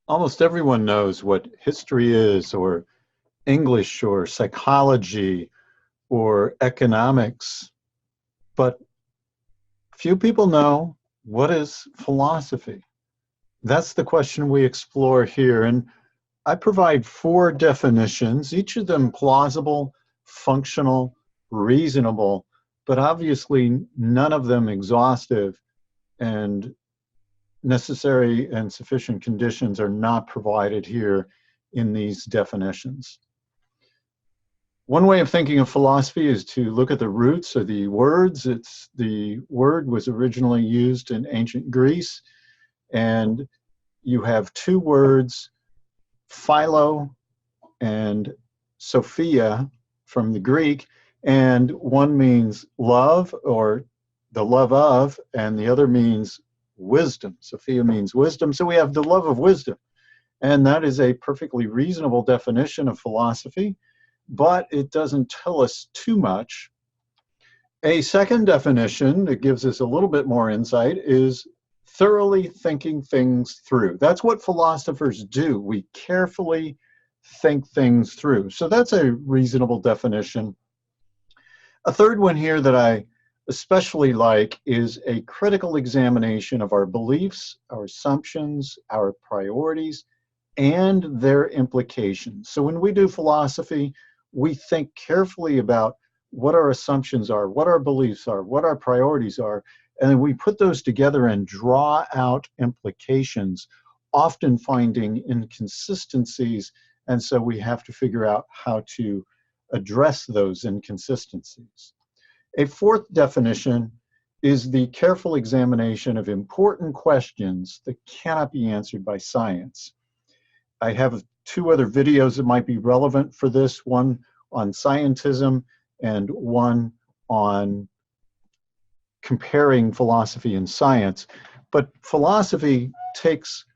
Almost everyone knows what history is, or English, or psychology, or economics, but few people know what is philosophy. That's the question we explore here. And I provide four definitions, each of them plausible, functional, reasonable, but obviously none of them exhaustive, and necessary and sufficient conditions are not provided here in these definitions. One way of thinking of philosophy is to look at the roots of the words. The word was originally used in ancient Greece, and you have two words, philo and sophia, from the Greek, and one means love or the love of, and the other means wisdom. Sophia means wisdom, so we have the love of wisdom. And that is a perfectly reasonable definition of philosophy, but it doesn't tell us too much. A second definition that gives us a little bit more insight is thoroughly thinking things through. That's what philosophers do. We carefully think things through. So that's a reasonable definition. A third one here that I especially like is a critical examination of our beliefs, our assumptions, our priorities, and their implications. So when we do philosophy, we think carefully about what our assumptions are, what our beliefs are, what our priorities are, and then we put those together and draw out implications, often finding inconsistencies, and so we have to figure out how to address those inconsistencies. A fourth definition is the careful examination of important questions that cannot be answered by science. I have two other videos that might be relevant for this, one on scientism and one on comparing philosophy and science. But philosophy takes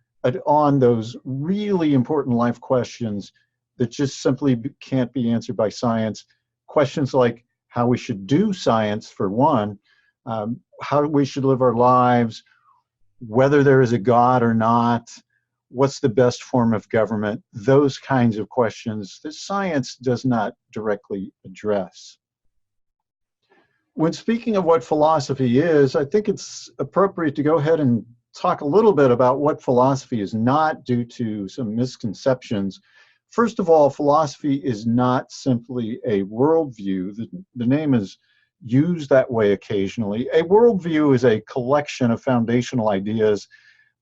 on those really important life questions that just simply can't be answered by science. Questions like how we should do science, for one, how we should live our lives, whether there is a God or not, what's the best form of government, those kinds of questions that science does not directly address. When speaking of what philosophy is, I think it's appropriate to go ahead and talk a little bit about what philosophy is not, due to some misconceptions. First of all, philosophy is not simply a worldview. The name is used that way occasionally. A worldview is a collection of foundational ideas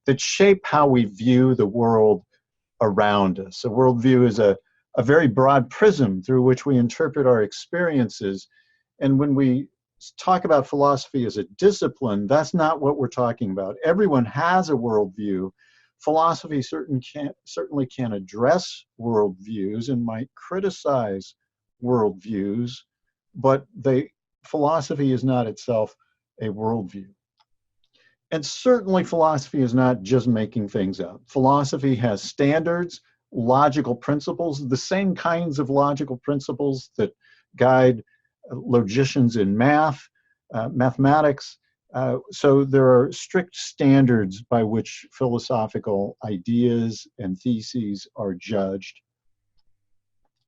that shape how we view the world around us. A worldview is a very broad prism through which we interpret our experiences. And when we talk about philosophy as a discipline, that's not what we're talking about. Everyone has a worldview. Philosophy certainly can address worldviews and might criticize worldviews, but philosophy is not itself a worldview. And certainly philosophy is not just making things up. Philosophy has standards, logical principles, the same kinds of logical principles that guide logicians in mathematics. So there are strict standards by which philosophical ideas and theses are judged.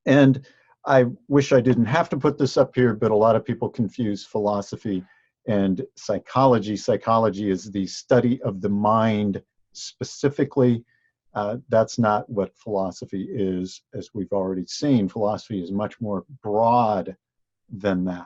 And I wish I didn't have to put this up here, but a lot of people confuse philosophy and psychology. Psychology is the study of the mind specifically. That's not what philosophy is, as we've already seen. Philosophy is much more broad than that.